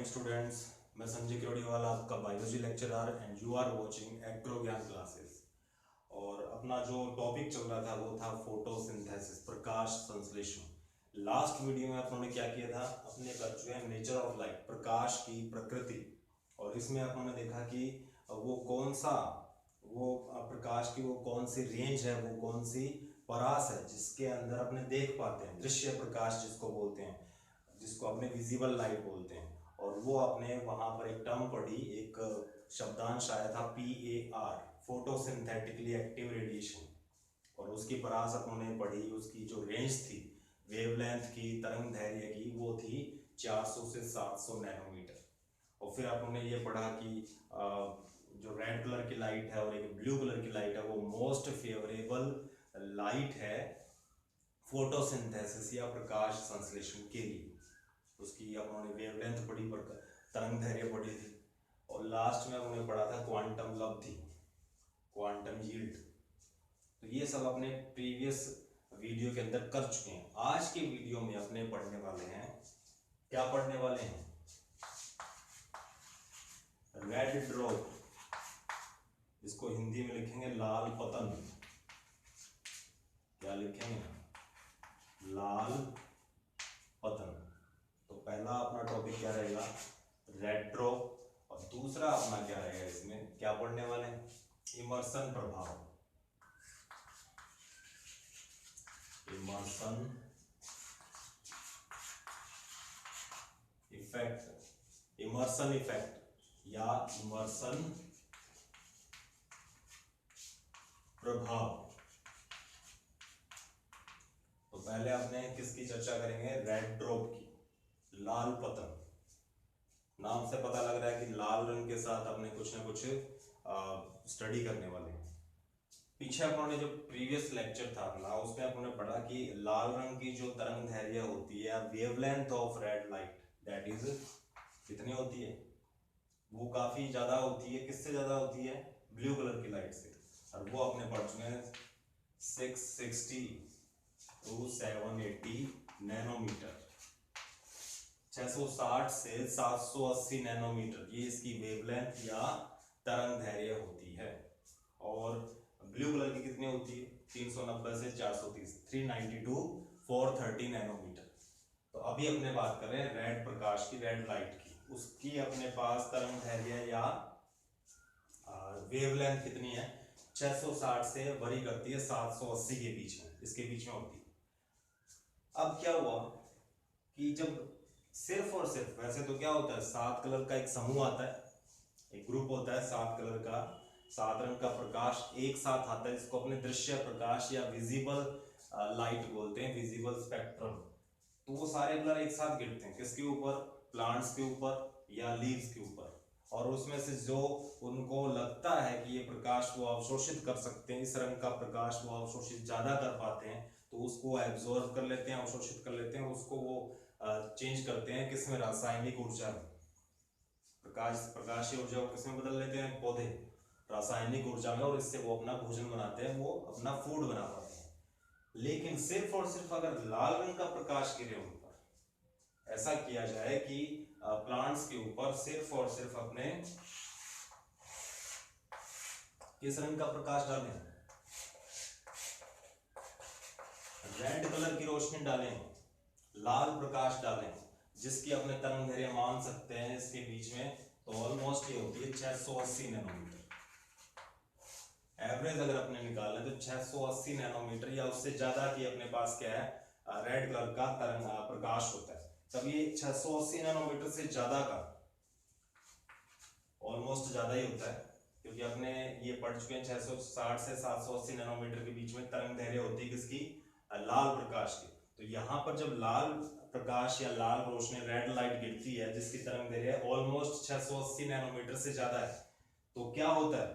Morning students. मैं संजय किरोड़ीवाला, आपका biology lecturer and you are watching Agro Gyan Classes. और अपना जो टॉपिक चल रहा था वो था फोटोसिंथेसिस, प्रकाश संश्लेषण। लास्ट वीडियो में अपनों ने क्या किया था, अपने कर चुके हैं नेचर ऑफ लाइट, प्रकाश की प्रकृति। और इसमें अपनों ने देखा कि वो कौन सा वो प्रकाश की वो कौन सी रेंज है, वो कौन सी परास है जिसके अंदर अपने देख पाते हैं, दृश्य प्रकाश जिसको बोलते हैं, जिसको अपने विजिबल लाइट बोलते हैं। और वो अपने वहां पर एक टर्म पढ़ी, एक शब्दांश आया था PAR, फोटोसिंथेटिकली एक्टिव रेडिएशन। और उसकी परास अपने पढ़ी, उसकी जो रेंज थी वेवलेंथ की, तरंग दैर्घ्य की, वो थी 400 से 700 नैनोमीटर। और फिर अपने ये पढ़ा कि जो रेड कलर की लाइट है और एक ब्लू कलर की लाइट है, वो मोस्ट फेवरेबल लाइट है फोटोसिंथेसिस या प्रकाश संश्लेषण के लिए। उसकी उन्होंने वेवलेंथ पढ़ी, तरंग दैर्घ्य पढ़ी थी। और लास्ट में उन्होंने पढ़ा था क्वांटम लब्धि, क्वांटम यील्ड। तो ये सब अपने प्रीवियस वीडियो के अंदर कर चुके हैं। आज के वीडियो में अपने पढ़ने वाले हैं, क्या पढ़ने वाले हैं, रेड ड्रॉप। इसको हिंदी में लिखेंगे लाल पतन। क्या लिखेंगे, लाल पतन। तो पहला अपना टॉपिक क्या रहेगा, रेड ड्रॉप। और दूसरा अपना क्या रहेगा, इसमें क्या पढ़ने वाले हैं, इमर्सन प्रभाव, इमर्सन इफेक्ट, इमर्सन इफेक्ट या इमर्सन प्रभाव। तो पहले अपने किसकी चर्चा करेंगे, रेड ड्रॉप की, लाल पतन। नाम से पता लग रहा है कि लाल रंग के साथ अपने कुछ ना कुछ स्टडी करने वाले हैं। पीछे अपने जो प्रीवियस लेक्चर था अपना, उसमें अपने पढ़ा कि लाल रंग की जो तरंग दैर्घ्य होती है, wavelength of red light, that is कितनी होती है, वो काफी ज्यादा होती है। किससे ज्यादा होती है, ब्लू कलर की लाइट से। और वो अपने पढ़ चुके हैं 660 to 780 नैनोमीटर, 660 से 780 नैनोमीटर, ये इसकी वेवलेंथ या तरंग दैर्घ्य होती है। और ब्लू कलर की कितनी होती है, 390 से 430, 390 to 430 नैनोमीटर। तो अभी अपने बात कर रहे हैं रेड प्रकाश की, रेड लाइट की। उसकी अपने पास तरंग दैर्घ्य या वेवलेंथ कितनी है, 660 से वरी करती है 780 के बीच में, इसके बीच में होती है। अब क्या हुआ कि जब सिर्फ और सिर्फ, वैसे तो क्या होता है, 7 कलर का एक समूह आता है, एक ग्रुप होता है 7 कलर का, 7 रंग का प्रकाश एक साथ आता है, इसको अपने दृश्य प्रकाश या विजिबल लाइट बोलते हैं, विजिबल स्पेक्ट्रम। तो वो सारे कलर एक साथ गिरते हैं किसके ऊपर, प्लांट्स के ऊपर या लीव्स के ऊपर। और उसमें से जो उनको लगता है कि ये प्रकाश वो अवशोषित कर सकते हैं, इस रंग का प्रकाश वो अवशोषित ज्यादा कर पाते हैं, तो उसको एब्जॉर्ब कर लेते हैं, अवशोषित कर लेते हैं, उसको वो चेंज करते हैं किसमें, रासायनिक ऊर्जा में। प्रकाशीय ऊर्जा को किसमें बदल लेते हैं, पौधे, रासायनिक ऊर्जा में। और इससे वो अपना भोजन बनाते हैं, वो अपना फूड बना पाते हैं। लेकिन सिर्फ और सिर्फ अगर लाल रंग का प्रकाश गिरे उन पर, ऐसा किया जाए कि प्लांट्स के ऊपर सिर्फ और सिर्फ अपने किस रंग का प्रकाश डालें, रेड कलर की रोशनी डालें, लाल प्रकाश डालें, जिसकी अपने तरंग दैर्घ्य मान सकते हैं इसके बीच में, तो ऑलमोस्ट ये होती है 680 नैनोमीटर। एवरेज अगर अपने निकालें तो 680 नैनोमीटर या उससे ज्यादा की अपने पास क्या है, रेड कलर का तरंग प्रकाश होता है। तब ये 680 नैनोमीटर से ज्यादा का, ऑलमोस्ट ज्यादा ही होता है, क्योंकि अपने ये पढ़ चुके हैं 660 से 780 नैनोमीटर के बीच में तरंग दैर्घ्य होती है किसकी, लाल प्रकाश की। तो यहाँ पर जब लाल प्रकाश या लाल रोशनी, रेड लाइट गिरती है जिसकी तरंग दैर्घ्य ऑलमोस्ट 680 नैनोमीटर से ज्यादा है, तो क्या होता है,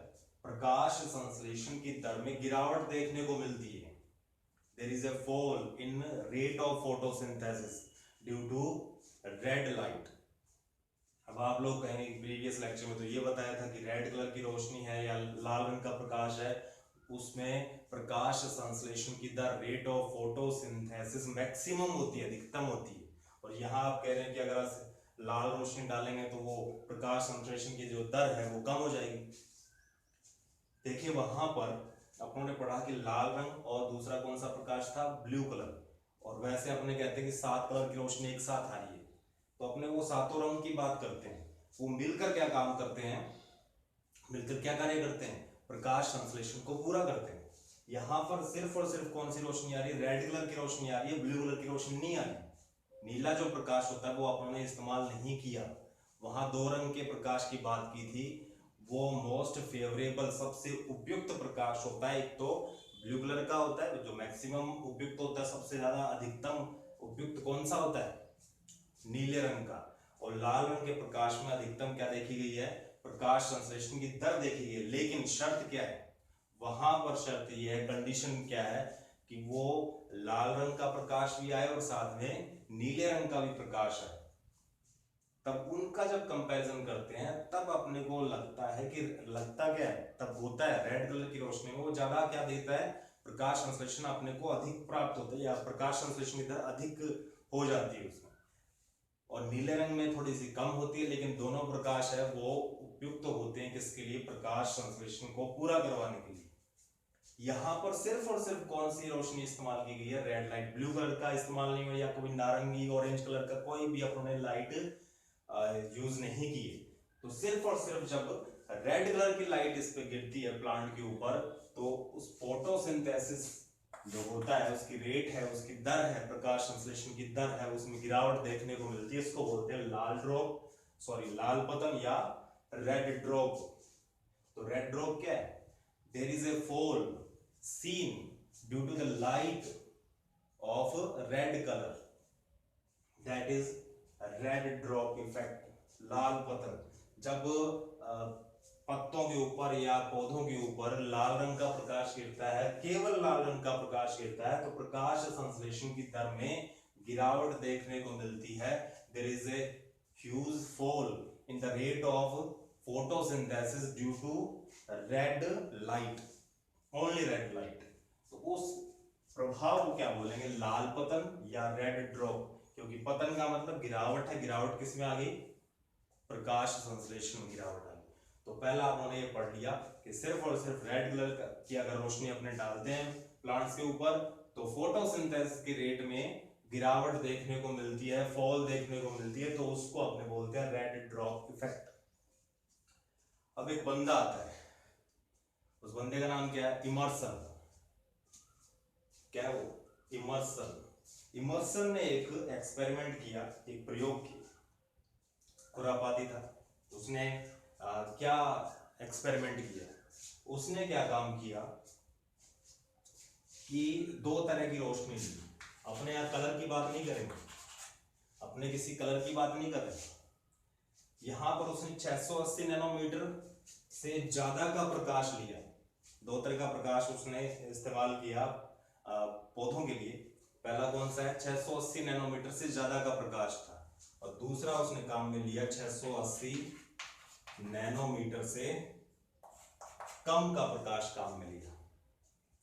प्रकाश संश्लेषण की दर में गिरावट देखने को मिलती है। There is a fall in rate of photosynthesis due to red light. अब आप लोग कहेंगे प्रीवियस लेक्चर में तो ये बताया था कि रेड कलर की रोशनी है या लाल रंग का प्रकाश है, उसमें प्रकाश संश्लेषण की दर, रेट ऑफ फोटोसिंथेसिस मैक्सिमम होती है, अधिकतम होती है। और यहाँ आप कह रहे हैं कि अगर लाल रोशनी डालेंगे तो वो प्रकाश संश्लेषण की जो दर है वो कम हो जाएगी। देखिए वहां पर अपनों ने पढ़ा कि लाल रंग और दूसरा कौन सा प्रकाश था, ब्लू कलर। और वैसे अपने कहते हैं कि 7 कलर की रोशनी एक साथ आ रही है, तो अपने वो सातों रंग की बात करते हैं। वो मिलकर क्या काम करते हैं, मिलकर क्या कार्य करते हैं, प्रकाश संश्लेषण को पूरा करते हैं। यहाँ पर सिर्फ और सिर्फ कौन सी रोशनी आ रही है, रेड कलर की रोशनी आ रही है, ब्लू कलर की रोशनी नहीं आ रही। नीला जो प्रकाश होता है वो अपनों ने इस्तेमाल नहीं किया। वहां 2 रंग के प्रकाश की बात की थी। वो मोस्ट फेवरेबल, सबसे उपयुक्त प्रकाश होता है, एक तो ब्लू कलर का होता है जो मैक्सिमम उपयुक्त होता है, सबसे ज्यादा अधिकतम उपयुक्त कौन सा होता है, नीले रंग का। और लाल रंग के प्रकाश में अधिकतम क्या देखी गई है, प्रकाश संश्लेषण की दर देखी गई है। लेकिन शर्त क्या है, वहां पर शर्त यह है, कंडीशन क्या है कि वो लाल रंग का प्रकाश भी आए और साथ में नीले रंग का भी प्रकाश है। तब उनका जब कंपैरिजन करते हैं तब अपने को लगता है कि, लगता क्या है, तब होता है रेड कलर की रोशनी में वो ज्यादा क्या देता है, प्रकाश संश्लेषण अपने को अधिक प्राप्त होता है, या प्रकाश संश्लेषण की दर अधिक हो जाती है उसमें। और नीले रंग में थोड़ी सी कम होती है, लेकिन दोनों प्रकाश है वो उपयुक्त होते हैं किसके लिए, प्रकाश संश्लेषण को पूरा करवाने के लिए। यहाँ पर सिर्फ और सिर्फ कौन सी रोशनी इस्तेमाल की गई है, रेड लाइट। ब्लू कलर का इस्तेमाल नहीं हुआ, या कोई नारंगी ऑरेंज कलर का कोई भी अपने लाइट यूज नहीं की है। तो सिर्फ और सिर्फ जब रेड कलर की लाइट इस पे गिरती है प्लांट के ऊपर, तो उस फोटोसिंथेसिस जो होता है, उसकी रेट है, उसकी दर है, प्रकाश संश्लेषण की दर है, उसमें गिरावट देखने को मिलती है। इसको बोलते हैं लाल ड्रॉप, सॉरी लाल पतन या रेड ड्रॉप। तो रेड ड्रॉप क्या है, there is a fall seen due to the light of red color, that is red drop effect, लाल पतन। जब पत्तों के ऊपर या पौधों के ऊपर लाल रंग का प्रकाश गिरता है, केवल लाल रंग का प्रकाश गिरता है, तो प्रकाश संश्लेषण की दर में गिरावट देखने को मिलती है। there is a huge fall in the rate of photosynthesis due to red light, only red light. तो उस प्रभाव को क्या बोलेंगे, लाल पतन या रेड ड्रॉप। क्योंकि पतन का मतलब गिरावट है, गिरावट किस में आ गई, प्रकाश संश्लेषण में गिरावट आ गई। तो पहला आपने ये पढ़ लिया कि सिर्फ और सिर्फ रेड कलर की अगर रोशनी अपने डालते हैं प्लांट्स के ऊपर, तो फोटोसिंथेसिस के रेट में गिरावट देखने को मिलती है, फॉल देखने को मिलती है, तो उसको अपने बोलते हैं रेड ड्रॉप इफेक्ट। अब एक बंदा आता है, उस बंदे का नाम क्या है, इमर्सन। क्या है वो, इमर्सन। इमर्सन ने एक एक्सपेरिमेंट किया, एक प्रयोग किया, खुरापाती था। उसने क्या एक्सपेरिमेंट किया, उसने क्या काम किया कि 2 तरह की रोशनी ली। अपने यहाँ कलर की बात नहीं करेंगे, अपने किसी कलर की बात नहीं करेंगे। यहां पर उसने 680 नैनोमीटर से ज्यादा का प्रकाश लिया। 2 तरह का प्रकाश उसने इस्तेमाल किया पौधों के लिए। पहला कौन सा है, 680 नैनोमीटर से ज्यादा का प्रकाश था, और दूसरा उसने काम में लिया 680 नैनोमीटर से कम का प्रकाश काम में लिया।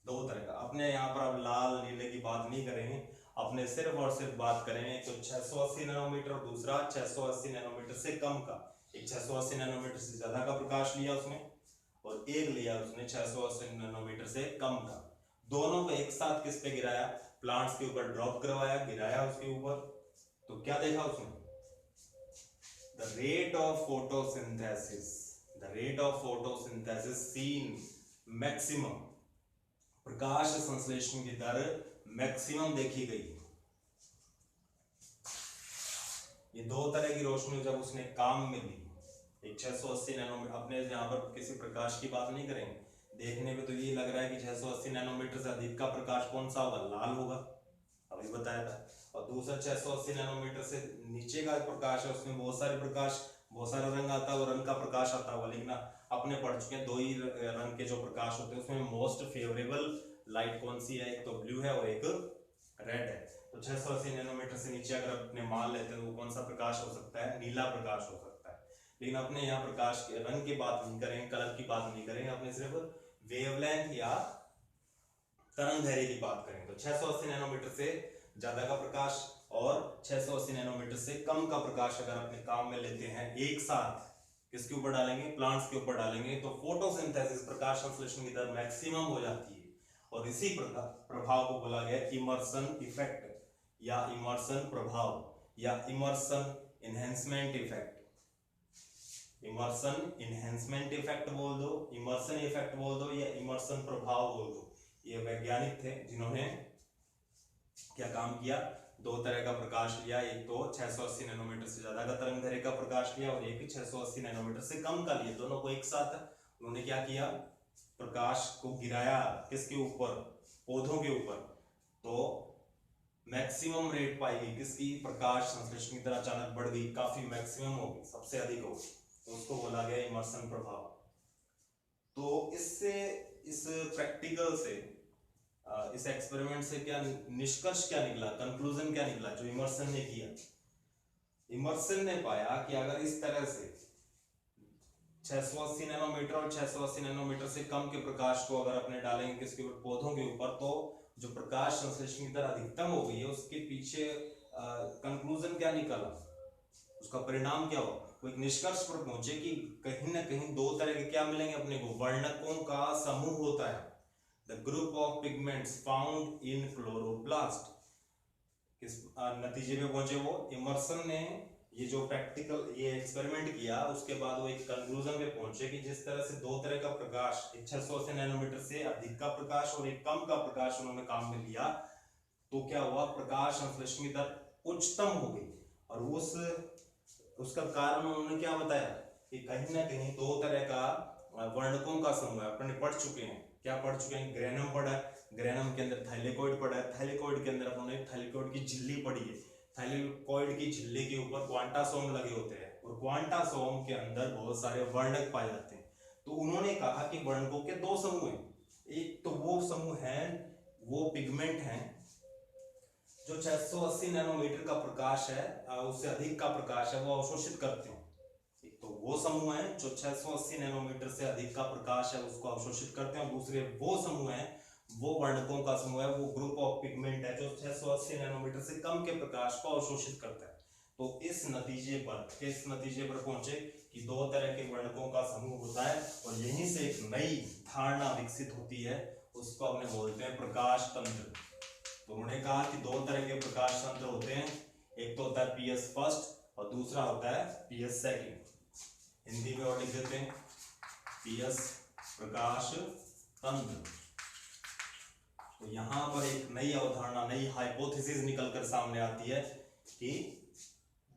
2 तरह का। अपने यहाँ पर अब लाल नीले की बात नहीं करेंगे, अपने सिर्फ और सिर्फ बात करेंगे तो 680 नैनोमीटर और दूसरा 680 नैनोमीटर से कम का। एक 680 नैनोमीटर से ज्यादा का प्रकाश लिया उसने, और एक लिया उसने 680 नैनोमीटर से कम का। दोनों को एक साथ किस पे गिराया, प्लांट्स के ऊपर ड्रॉप करवाया, गिराया उसके ऊपर। तो क्या देखा उसने, the rate of photosynthesis seen maximum, प्रकाश संश्लेषण की दर मैक्सिमम देखी गई। ये 2 तरह की रोशनी जब उसने काम में ली, एक 680 नैनोमीटर, अपने यहाँ पर किसी प्रकाश की बात नहीं करेंगे, देखने में तो ये लग रहा है कि 680 नैनोमीटर से अधिक का प्रकाश कौन सा होगा, लाल होगा, अभी बताया था। और दूसरा 680 नैनोमीटर से नीचे का प्रकाश है, उसमें बहुत सारे प्रकाश, बहुत सारा रंग आता है, वो रंग का प्रकाश आता होगा। लेकिन अपने पढ़ चुके हैं 2 ही रंग के जो प्रकाश होते हैं, उसमें मोस्ट फेवरेबल लाइट कौन सी है, एक तो ब्लू है और एक रेड है। तो 680 नैनोमीटर से नीचे अगर अपने मान लेते हैं तो वो कौन सा प्रकाश हो सकता है, नीला प्रकाश हो सकता है। लेकिन अपने यहाँ प्रकाश के रंग की बात नहीं करेंगे, कलर की बात नहीं करेंगे, अपने सिर्फ वेवलेंथ या तरंग दैर्घ्य की बात करें। तो 680 नैनोमीटर से ज्यादा का प्रकाश और 680 नैनोमीटर से कम का प्रकाश अगर अपने काम में लेते हैं एक साथ, किसके ऊपर डालेंगे, प्लांट्स के ऊपर डालेंगे, तो फोटोसिंथेसिस प्रकाश संश्लेषण की दर मैक्सिमम हो जाती है। और इसी प्रभाव को बोला गया इमर्सन इफेक्ट या इमर्सन प्रभाव या Emerson enhancement effect. Emerson enhancement effect बोल दो, इमर्सन इफेक्ट बोल दो या इमर्सन प्रभाव बोल दो। ये वैज्ञानिक थे जिन्होंने क्या काम किया, दो तरह का प्रकाश लिया, एक तो 680 नैनोमीटर से ज्यादा का तरंग दैर्घ्य का प्रकाश लिया और एक 680 नैनोमीटर से कम का लिया, दोनों को एक साथ उन्होंने क्या किया, प्रकाश को गिराया किसके ऊपर, पौधों के ऊपर, तो मैक्सिमम रेट पाई गई किसकी, प्रकाश संश्लेषण की दर अचानक बढ़ गई, काफी मैक्सिमम हो गई, सबसे अधिक हो गई, तो उसको बोला गया इमर्सन प्रभाव। तो इससे, इस प्रैक्टिकल से, इस एक्सपेरिमेंट से क्या निष्कर्ष क्या निकला, कंक्लूजन क्या निकला जो इमर्सन ने किया। इमर्सन ने पाया कि अगर इस तरह से 680 नैनोमीटर और 680 नैनोमीटर से कम के प्रकाश को अगर अपने डालेंगे किसके ऊपर, पौधों के ऊपर, तो जो प्रकाश संश्लेषण की दर अधिकतम हो गई है उसके पीछे कंक्लूजन क्या निकला, उसका परिणाम क्या हो, वो एक निष्कर्ष पर पहुंचे कि कहीं ना कहीं दो तरह के क्या मिलेंगे अपने को, वर्णकों का समूह होता है, the group of pigments found in chloroplast. किस नतीजे पे पहुंचे वो, इमर्सन ने ये जो प्रैक्टिकल ये एक्सपेरिमेंट किया उसके बाद वो एक कंक्लूजन पे पहुंचे कि जिस तरह से दो तरह का प्रकाश, एक 680 नैनोमीटर से अधिक का प्रकाश और एक कम का प्रकाश उन्होंने काम में लिया, तो क्या हुआ, प्रकाश संश्लेषण की दर उच्चतम हो गई। और उसका कारण उन्होंने क्या बताया कि कहीं ना कहीं दो तरह का वर्णकों का समूह है, अपने पढ़ चुके हैं, क्या पढ़ चुके हैं, ग्रेनम पढ़ा है, ग्रेनम के अंदर थाइलेकोइड पढ़ा है, थाइलेकोइड के अंदर अपने थाइलेकोइड की झिल्ली पढ़ी है, थाइलेकोइड की झिल्ली के ऊपर क्वांटासोम लगे होते हैं और क्वांटासोम के अंदर बहुत सारे वर्णक पाए जाते हैं। तो उन्होंने कहा कि वर्णकों के दो समूह हैं, एक तो वो समूह है, वो पिगमेंट हैं जो 680 नैनोमीटर का प्रकाश है, उससे अधिक का प्रकाश है वो अवशोषित करते हैं। एक तो वो समूह है जो 680 नैनोमीटर से अधिक का प्रकाश है उसको अवशोषित करते हैं, और दूसरे वो समूह है, वो वर्णकों का समूह है, वो ग्रुप ऑफ पिगमेंट है जो 680 नैनोमीटर से कम के प्रकाश को अवशोषित करता है। तो इस नतीजे पर पहुंचे कि दो तरह के वर्णकों का समूह होता है, और यहीं से एक नई धारणा विकसित होती है, उसको हमने बोलते हैं प्रकाश तंत्र। तो उन्होंने कहा कि दो तरह के प्रकाश तंत्र होते हैं, एक तो होता है पीएस फर्स्ट और दूसरा होता है पीएस सेकंड। हिंदी में और लिख देते हैं पीएस प्रकाश तंत्र। तो यहां पर एक नई अवधारणा, नई हाइपोथेसिस निकलकर सामने आती है कि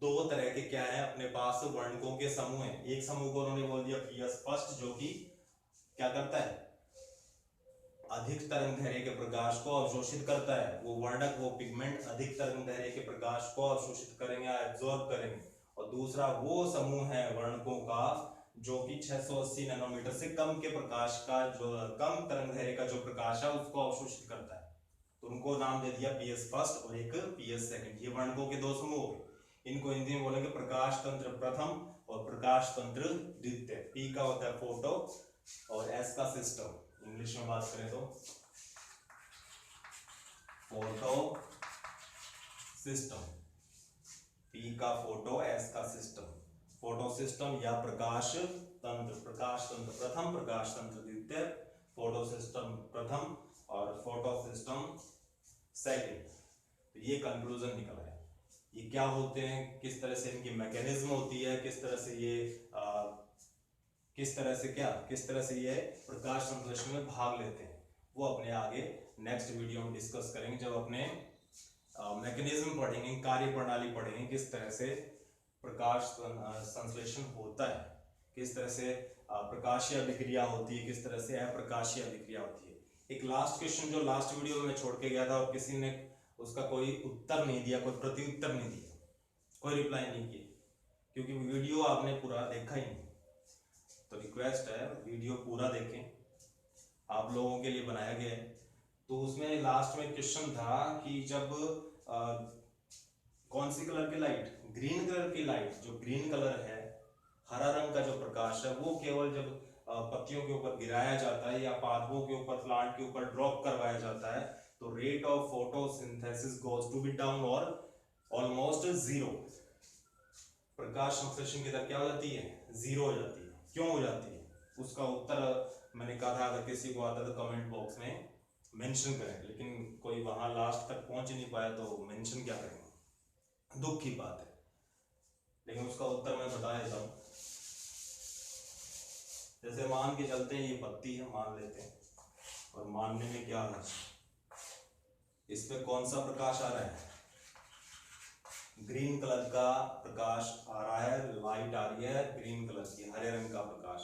दो तरह के क्या है अपने पास वर्णकों के समूह हैं। एक समूह को उन्होंने बोल दिया पीएस फर्स्ट जो कि क्या करता है, अधिक तरंग दैर्घ्य के प्रकाश को अवशोषित करता है, वो वर्णक, वो पिगमेंट अधिक तरंग दैर्घ्य के प्रकाश को अवशोषित करेंगे, एब्जॉर्ब करेंगे। और दूसरा वो समूह है वर्णकों का जो कि 680 नैनोमीटर से कम के प्रकाश का, जो कम तरंग दैर्घ्य का जो प्रकाश है उसको अवशोषित करता है। तो उनको नाम दे दिया पीएस फर्स्ट और एक पीएस सेकंड। ये वर्णकों के दो समूह हो गए। इनको हिंदी में बोलेंगे प्रकाश तंत्र प्रथम और प्रकाश तंत्र द्वितीय। पी का होता है फोटो और एस का सिस्टम। इंग्लिश में बात करें तो फोटो सिस्टम, पी का फोटो, एस का सिस्टम, फोटो सिस्टम या प्रकाश तंत्र। प्रकाश तंत्र प्रथम, प्रकाश तंत्र द्वितीय, फोटो सिस्टम प्रथम और फोटो सिस्टम सेकंड। तो ये कंक्लूजन निकला है। ये क्या होते हैं, किस तरह से इनकी मैकेनिज्म होती है, किस तरह से ये किस तरह से ये प्रकाश संश्लेषण में भाग लेते हैं, वो अपने आगे नेक्स्ट वीडियो में डिस्कस करेंगे, जब अपने मैकेनिज्म पढ़ेंगे, कार्य प्रणाली पढ़ेंगे, किस तरह से प्रकाश संश्लेषण होता है, किस तरह से प्रकाशीय अभिक्रिया होती है, किस तरह से अप्रकाशीय अभिक्रिया होती है। एक लास्ट क्वेश्चन जो लास्ट वीडियो में छोड़ के गया था और किसी ने उसका कोई उत्तर नहीं दिया, कोई प्रत्युत्तर नहीं दिया, कोई रिप्लाई नहीं किया, क्योंकि वीडियो आपने पूरा देखा ही नहीं। तो रिक्वेस्ट है वीडियो पूरा देखें, आप लोगों के लिए बनाया गया है। तो उसमें लास्ट में क्वेश्चन था कि जब कौन सी कलर की लाइट, ग्रीन कलर की लाइट, जो ग्रीन कलर है, हरा रंग का जो प्रकाश है, वो केवल जब पत्तियों के ऊपर गिराया जाता है या पौधों के ऊपर, प्लांट के ऊपर ड्रॉप करवाया जाता है, तो rate of photosynthesis goes to be down और ऑलमोस्ट जीरो। प्रकाश संश्लेषण की दर क्या हो जाती है? जीरो हो जाती है। क्यों हो जाती है? उसका उत्तर मैंने कहा था अगर किसी को आता तो कमेंट बॉक्स में मेंशन करें, लेकिन कोई वहां लास्ट तक पहुंच नहीं पाया तो मेंशन क्या करेंगे, दुख की बात है। लेकिन उसका उत्तर मैं बता देता हूं। जैसे मान के चलते हैं ये पत्ती है, मान लेते हैं, और मानने में क्या है, इस पे कौन सा प्रकाश आ रहा है? ग्रीन कलर का प्रकाश आ रहा है, लाइट आ रही है ग्रीन कलर की, हरे रंग का प्रकाश।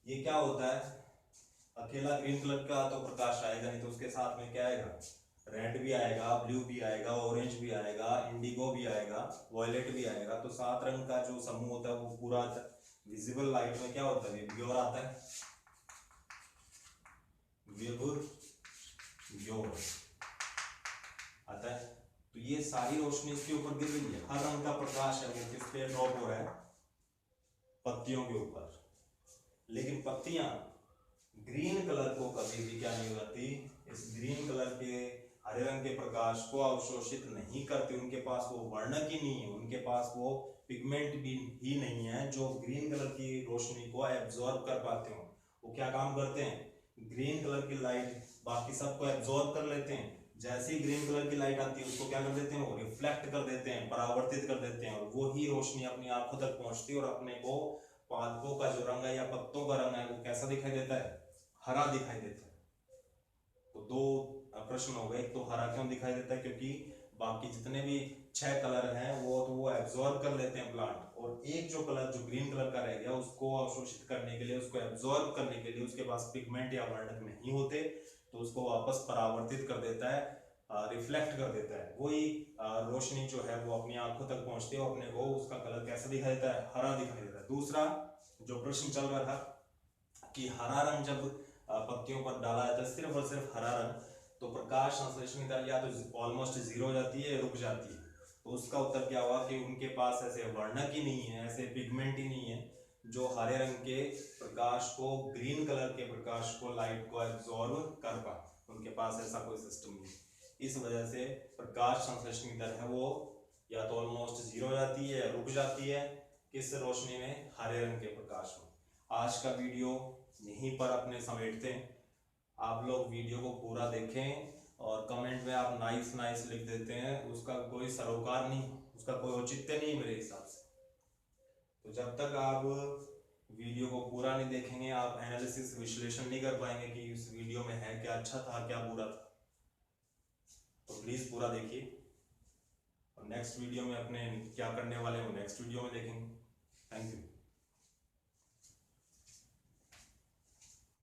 ये क्या होता है? अकेला ग्रीन कलर का तो प्रकाश आएगा नहीं, तो उसके साथ में क्या आएगा? रेड भी आएगा, ब्लू भी आएगा, ऑरेंज भी आएगा, इंडिगो भी आएगा, वॉयलेट भी आएगा। तो 7 रंग का जो समूह होता है वो पूरा विजिबल लाइट में क्या होता है? विबग्योर आता है, विबग्योर आता है। तो ये सारी रोशनी इसके ऊपर गिर रही है, हर रंग का प्रकाश है वो किस पे ड्रॉप हो रहा है? पत्तियों के ऊपर। लेकिन पत्तियां ग्रीन कलर को कभी भी क्या नहीं होती, इस ग्रीन कलर के हरे रंग के प्रकाश को अवशोषित नहीं करते। उनके पास वो वर्णक ही नहीं है, उनके पास वो पिगमेंट भी ही नहीं है जो ग्रीन कलर की रोशनी को एब्जॉर्ब कर पाते हो। वो क्या काम करते हैं? ग्रीन कलर की लाइट बाकी सबको एब्जॉर्ब कर लेते हैं। जैसे ही ग्रीन कलर की लाइट आती है उसको क्या कर देते हैं? वो रिफ्लेक्ट कर देते हैं, परावर्तित कर देते हैं, और वो ही रोशनी अपनी आंखों तक पहुंचती है और अपने को पादपों का जो रंग है या पत्तों का रंग है वो कैसा दिखाई देता है? हरा दिखाई देता है। तो दो प्रश्न हो गए। तो हरा क्यों दिखाई देता है? क्योंकि बाकी जितने भी 6 कलर हैं वो एब्जॉर्ब कर लेते हैं प्लांट, और एक जो कलर जो ग्रीन कलर का रह गया उसको अवशोषित करने के लिए, उसको एब्जॉर्ब करने के लिए उसके पास पिगमेंट या वर्णक नहीं होते, तो उसको वापस परावर्तित कर देता है, रिफ्लेक्ट कर देता है। वही रोशनी जो है वो अपनी आंखों तक पहुंचती है, अपने को उसका कलर कैसा दिखाई देता है? हरा दिखाई देता है। दूसरा जो प्रश्न चल रहा था कि हरा रंग जब पत्तियों पर डाला जाता है, सिर्फ और सिर्फ हरा रंग, तो प्रकाश संश्लेषण की दर या तो ऑलमोस्ट जीरो हो जाती है, रुक जाती है। तो उसका उत्तर क्या हुआ कि उनके पास ऐसे वर्णक ही नहीं है, ऐसे पिगमेंट ही नहीं है जो हरे रंग के प्रकाश को, ग्रीन कलर के प्रकाश को, लाइट को एब्जॉर्ब कर पाए। उनके पास ऐसा कोई सिस्टम नहीं। इस वजह से प्रकाश संश्लेषण की दर है वो या तो ऑलमोस्ट जीरो हो जाती है या रुक जाती है। किस रोशनी में? हरे रंग के प्रकाश में। आज का वीडियो यहीं पर अपने समेटते हैं। आप लोग वीडियो को पूरा देखें, और कमेंट में आप नाइस नाइस लिख देते हैं, उसका कोई सरोकार नहीं, उसका कोई औचित्य नहीं मेरे हिसाब से। तो जब तक आप वीडियो को पूरा नहीं देखेंगे, आप एनालिसिस, विश्लेषण नहीं कर पाएंगे कि इस वीडियो में है क्या अच्छा था क्या बुरा था। तो प्लीज पूरा देखिए, और नेक्स्ट वीडियो में अपने क्या करने वाले हो नेक्स्ट वीडियो में देखेंगे। Thank you.